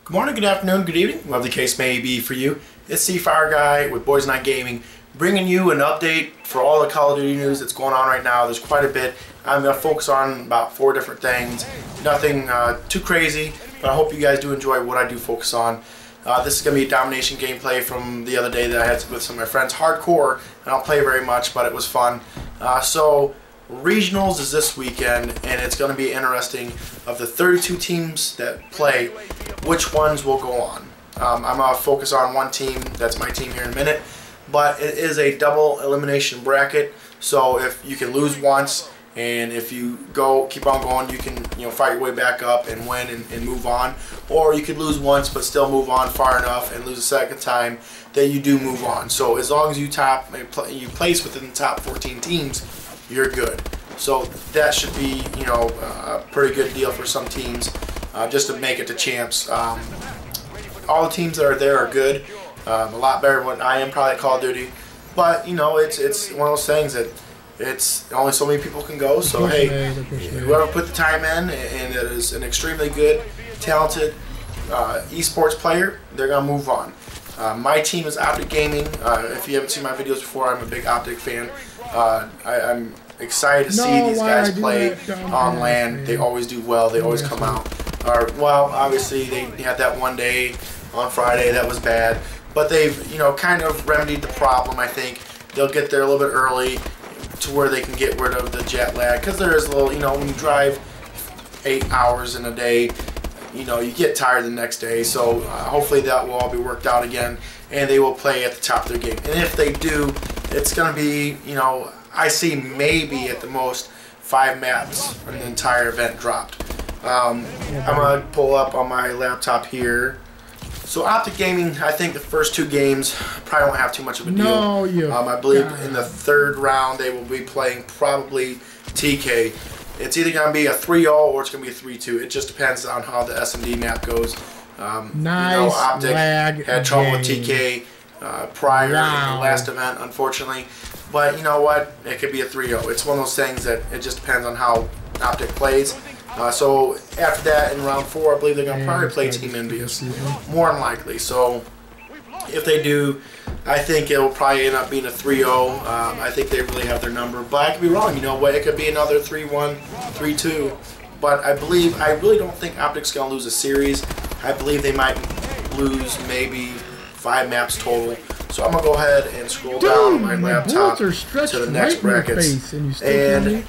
Good morning, good afternoon, good evening, whatever the case may be for you. It's C Fire Guy with Boysandigaming, bringing you an update for all the Call of Duty news that's going on right now. There's quite a bit. I'm going to focus on about 4 different things. Nothing too crazy, but I hope you guys do enjoy what I do focus on. This is going to be a domination gameplay from the other day that I had with some of my friends. Hardcore, I don't play very much, but it was fun. So regionals is this weekend, and it's going to be interesting. Of the 32 teams that play, which ones will go on. I'm going to focus on one team. That's my team here in a minute. But it is a double elimination bracket, so if you can lose once, and if you keep on going, you can fight your way back up and win and move on. Or you could lose once but still move on far enough and lose a second time that you do move on. So as long as you place within the top 14 teams, you're good. So that should be a pretty good deal for some teams just to make it to champs. All the teams that are there are good. A lot better than what I am probably at Call of Duty. But it's one of those things that it's only so many people can go. So hey, whoever put the time in and is an extremely good, talented esports player, they're gonna move on. My team is Optic Gaming. If you haven't seen my videos before, I'm a big Optic fan. I'm excited to see these guys play on LAN. They always do well. They always come out. Well, obviously they had that one day on Friday that was bad, but they've kind of remedied the problem. I think they'll get there a little bit early to where they can get rid of the jet lag, because there is a little, when you drive 8 hours in a day, you get tired the next day. So hopefully that will all be worked out again, and they will play at the top of their game. And if they do, it's going to be, I see maybe at the most 5 maps in the entire event dropped. I'm going to pull up on my laptop here. So Optic Gaming, I think the first 2 games probably won't have too much of a deal. I believe in the 3rd round they will be playing probably TK. It's either going to be a 3-0 or it's going to be a 3-2. It just depends on how the S&D map goes. Optic had trouble with TK prior in the last event, unfortunately. But you know what? It could be a 3-0. It's one of those things that it just depends on how Optic plays. So after that, in round 4, I believe they're going to probably play Team Envious, more than likely. So if they do, I think it'll probably end up being a 3-0. I think they really have their number, but I could be wrong. You know what? It could be another 3-1, 3-2. But I really don't think Optic's going to lose a series. I believe they might lose maybe 5 maps total. So I'm going to go ahead and scroll down on my laptop to the next brackets. And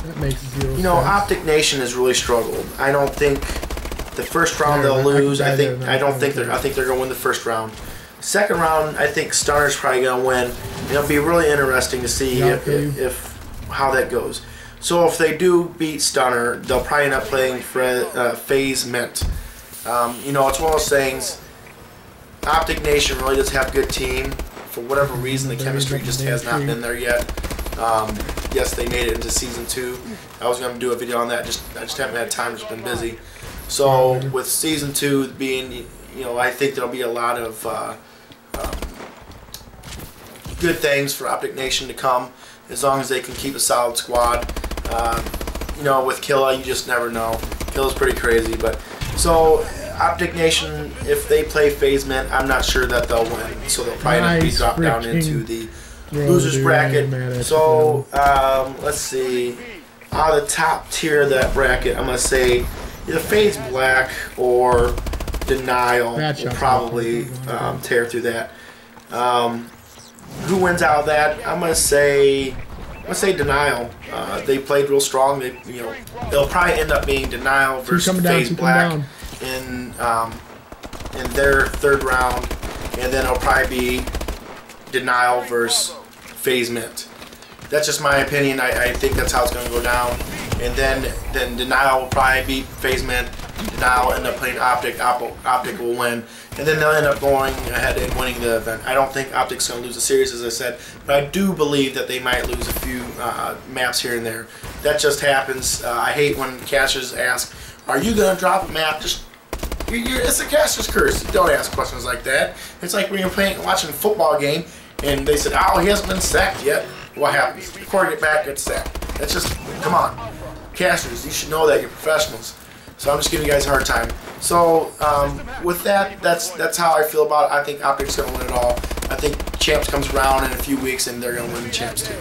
that makes zero sense. Optic Nation has really struggled. I don't think the first round they'll lose. I think they're going to win the first round. Second round, I think Stunner's probably going to win. It'll be really interesting to see how that goes. So if they do beat Stunner, they'll probably end up playing FaZe Mint. It's one of those things. Optic Nation really does have a good team. For whatever reason, the chemistry just has not been there yet. Yes, they made it into Season 2. I was going to do a video on that. I just haven't had time. Just been busy. So with Season 2 being, I think there'll be a lot of good things for Optic Nation to come, as long as they can keep a solid squad. With Killa, you just never know. Killa's pretty crazy, but so Optic Nation, if they play FaZe Mint, I'm not sure that they'll win. So they'll probably be dropped down into the losers bracket. So let's see. Out of the top tier of that bracket, I'm gonna say either FaZe Black or Denial will probably tear through that. Who wins out of that? I'm gonna say Denial. They played real strong. They'll probably end up being Denial versus FaZe Black in their 3rd round, and then it'll probably be Denial versus FaZe Mint. That's just my opinion. I think that's how it's going to go down. And then Denial will probably beat FaZe Mint. Denial will end up playing Optic. Optic will win. And then they'll end up going ahead and winning the event. I don't think Optic's going to lose a series, as I said, but I do believe that they might lose a few maps here and there. That just happens. I hate when casters ask, are you going to drop a map? It's a caster's curse. Don't ask questions like that. It's like when you're watching a football game, and they said, oh, he hasn't been sacked yet. What happens? The quarterback back gets sacked. That's just, come on. Casters, you should know that. You're professionals. So I'm just giving you guys a hard time. So with that, that's how I feel about it. I think Optic's going to win it all. I think Champs comes around in a few weeks and they're going to win the Champs too.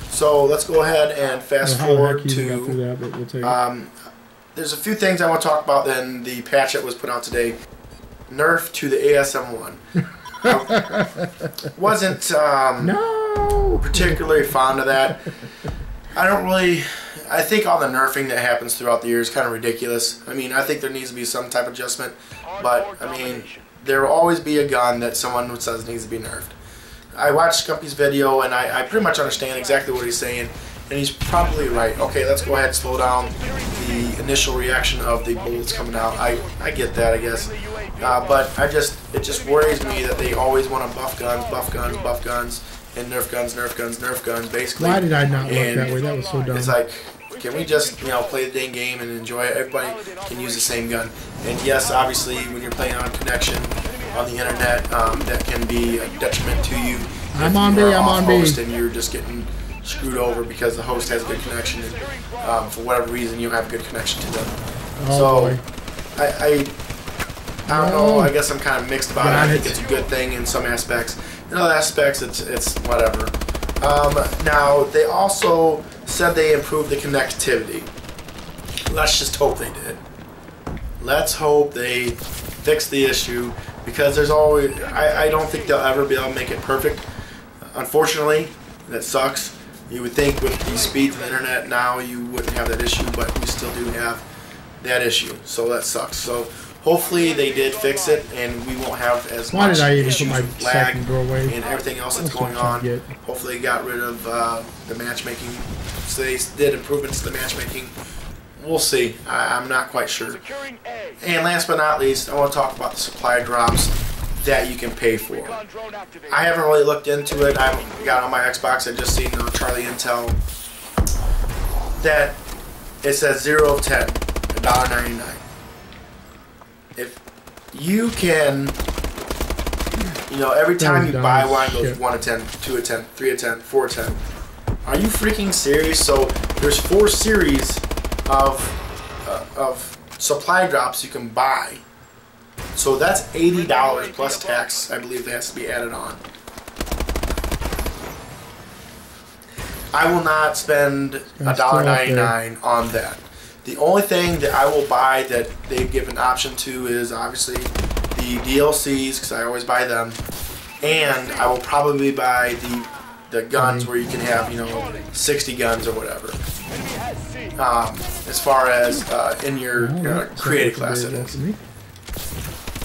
So let's go ahead and fast forward to... there's a few things I want to talk about in the patch that was put out today. Nerf to the ASM1. Wasn't particularly fond of that. I think all the nerfing that happens throughout the year is kind of ridiculous. I mean, I think there needs to be some type of adjustment, but I mean, there will always be a gun that someone says needs to be nerfed. I watched Scumpy's video and I pretty much understand exactly what he's saying, and he's probably right. Okay, let's go ahead and slow down the initial reaction of the bullets coming out. I get that, I guess. But it just worries me that they always want to buff guns, and nerf guns, basically. Why did I not look that way? That was so dumb. It's like, can we just, play the dang game and enjoy it? Everybody can use the same gun. And yes, obviously, when you're playing on connection on the internet, that can be a detriment to you. I'm on B, and you're just getting screwed over because the host has a good connection, and for whatever reason, you have a good connection to them. Oh, so, I don't know. I guess I'm kind of mixed about it. I think it's a good thing in some aspects. In other aspects, it's whatever. Now, they also said they improved the connectivity. Let's just hope they did. Let's hope they fix the issue, because there's always... I don't think they'll ever be able to make it perfect. Unfortunately, that sucks. You would think with the speed of the internet now you wouldn't have that issue, but we still do have that issue. So that sucks. So hopefully they did fix it, and we won't have as much issues with lag and everything else that's going on. Hopefully they got rid of the matchmaking. So they did improvements to the matchmaking. We'll see. I'm not quite sure. And last but not least, I want to talk about the supply drops that you can pay for. I haven't really looked into it. I haven't got it on my Xbox. I just seen Charlie Intel that it says 0 of 10, $1.99. If you can, every time you buy one, it goes 1 of 10, 2 of 10, 3 of 10, 4 of 10. Are you freaking serious? So there's 4 series of supply drops you can buy. So that's $80 plus tax, I believe, that has to be added on. I will not spend $1.99 on that. The only thing that I will buy that they've given option to is obviously the DLCs, because I always buy them, and I will probably buy the guns where you can have 60 guns or whatever. As far as in your creative class, it is.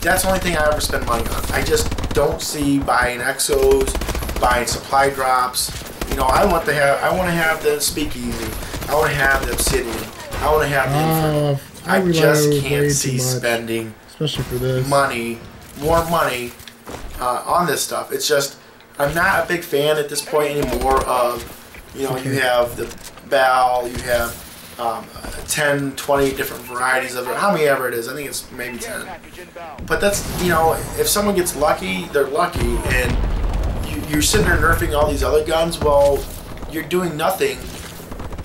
That's the only thing I ever spend money on. I just don't see buying exos, buying supply drops. I want to have the Speakeasy. I want to have the Obsidian. I want to have the Inferno. I just can't see spending especially for this more money on this stuff. It's just, I'm not a big fan at this point anymore of, you have the BAL, you have 10, 20 different varieties of it, how many ever it is. I think it's maybe 10. But that's, if someone gets lucky, they're lucky, and you're sitting there nerfing all these other guns. Well, you're doing nothing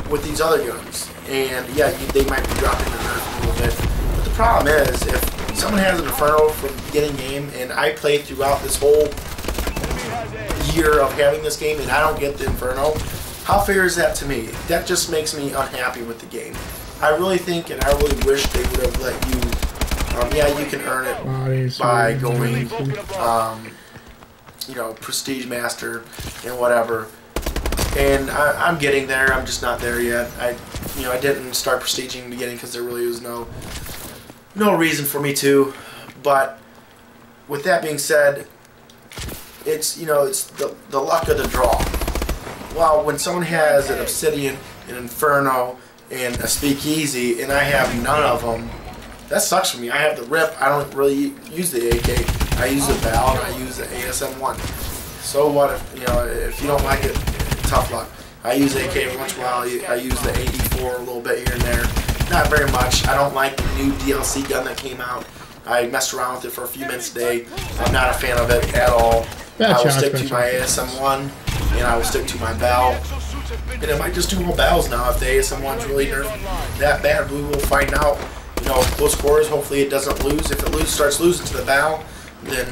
with these other guns. And yeah, they might be dropping the nerf a little bit. But the problem is, if someone has an Inferno from the beginning game, and I play throughout this whole year of having this game, and I don't get the Inferno, how fair is that to me? That just makes me unhappy with the game. I really think, and I really wish they would have let you, yeah, you can earn it by going, Prestige Master and whatever. And I'm getting there, I'm just not there yet. I didn't start Prestiging in the beginning because there really was no reason for me to. But with that being said, it's, it's the luck of the draw. Well, when someone has an Obsidian, an Inferno, and a Speakeasy, and I have none of them, that sucks for me. I have the RIP. I don't really use the AK. I use the BAL, and I use the ASM1. So what if you don't like it, tough luck. I use AK every once in a while. I use the 84 a little bit here and there. Not very much. I don't like the new DLC gun that came out. I messed around with it for a few minutes today. I'm not a fan of it at all. I will stick to my ASM1. And I will stick to my BAL. And I might just do more BALs now if the ASM1's really nerfed that bad. We will find out, you know, close quarters. Hopefully it doesn't lose. If it starts losing to the bow, then,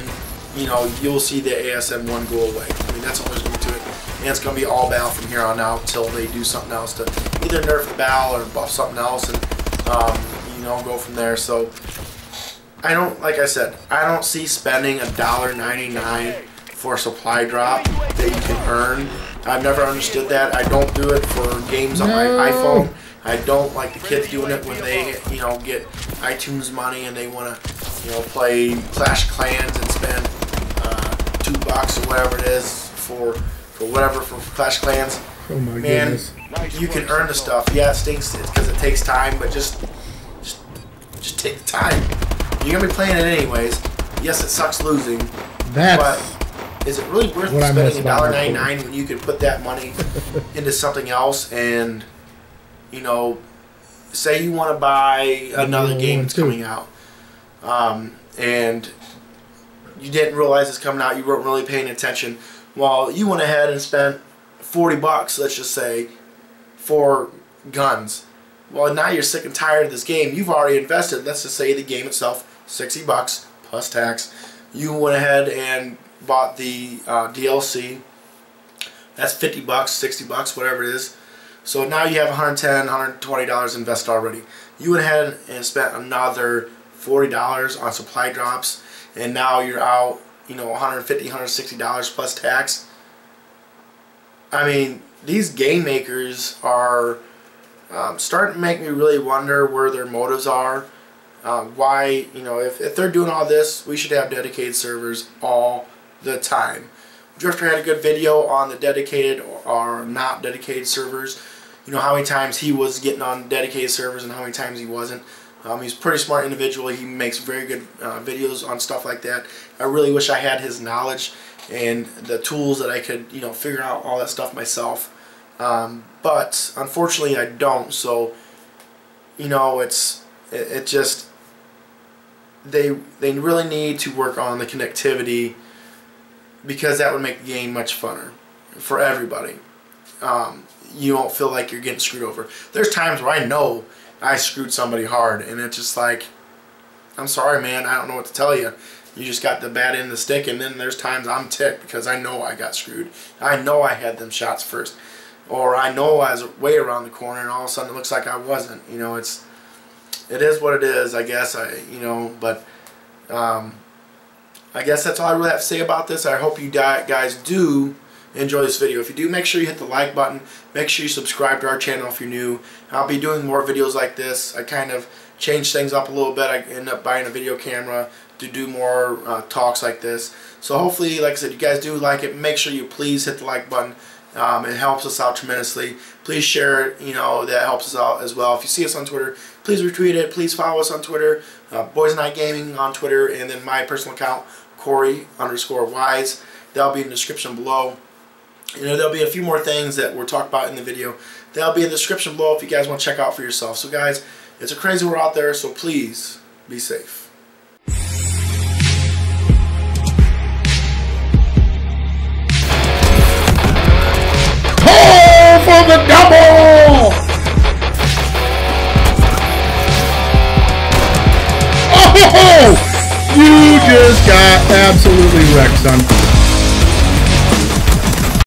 you know, you'll see the ASM 1 go away. I mean, that's all there's going to be to it. And it's going to be all bow from here on out until they do something else to either nerf the bow or buff something else, and you know, go from there. So I don't, like I said, I don't see spending $1.99 for a supply drop that you can earn. I've never understood that. I don't do it for games on my iPhone. I don't like the kids doing it when they, you know, get iTunes money and they want to, you know, play Clash of Clans and spend $2 or whatever it is for Clash of Clans. Oh my Man, goodness. you can earn the stuff. Yeah, it stinks because it takes time, but just take the time. You're gonna be playing it anyways. Yes, it sucks losing, but is it really worth spending $1.99 when you could put that money into something else? And, you know, say you want to buy another game that's coming out, and you didn't realize it's coming out, you weren't really paying attention. Well, you went ahead and spent $40, let's just say, for guns. Well, now you're sick and tired of this game. You've already invested, let's just say the game itself, $60 plus tax. You went ahead and bought the DLC. That's $50, $60, whatever it is. So now you have $110, $120 invested already. You went ahead and spent another $40 on supply drops, and now you're out, you know, $150, $160 plus tax. I mean, these game makers are starting to make me really wonder where their motives are. Why, you know, if they're doing all this, we should have dedicated servers all the time. Drifter had a good video on the dedicated or not dedicated servers. You know, how many times he was getting on dedicated servers and how many times he wasn't. He's a pretty smart individual. He makes very good videos on stuff like that. I really wish I had his knowledge and the tools that I could, you know, figure out all that stuff myself. But unfortunately I don't. So, you know, it just, they really need to work on the connectivity, because that would make the game much funner for everybody. You won't feel like you're getting screwed over. There's times where I know I screwed somebody hard, and it's just like, I'm sorry, man, I don't know what to tell you. You just got the bad end of the stick. And then there's times I'm ticked because I know I got screwed. I know I had them shots first, or I know I was way around the corner, and all of a sudden it looks like I wasn't. You know, it is what it is, I guess. You know, but I guess that's all I really have to say about this. I hope you guys do enjoy this video. If you do, make sure you hit the like button. Make sure you subscribe to our channel if you're new. I'll be doing more videos like this. I kind of changed things up a little bit. I ended up buying a video camera to do more talks like this. So hopefully, like I said, you guys do like it. Make sure you please hit the like button. It helps us out tremendously. Please share it. You know, that helps us out as well. If you see us on Twitter, please retweet it. Please follow us on Twitter. Boysandigaming on Twitter, and then my personal account, Corey_Wise. That'll be in the description below. You know, there'll be a few more things that we'll talk about in the video. That'll be in the description below if you guys want to check out for yourself. So guys, it's a crazy world out there, so please be safe. Call for the double! Oh! You just got absolutely wrecked, son.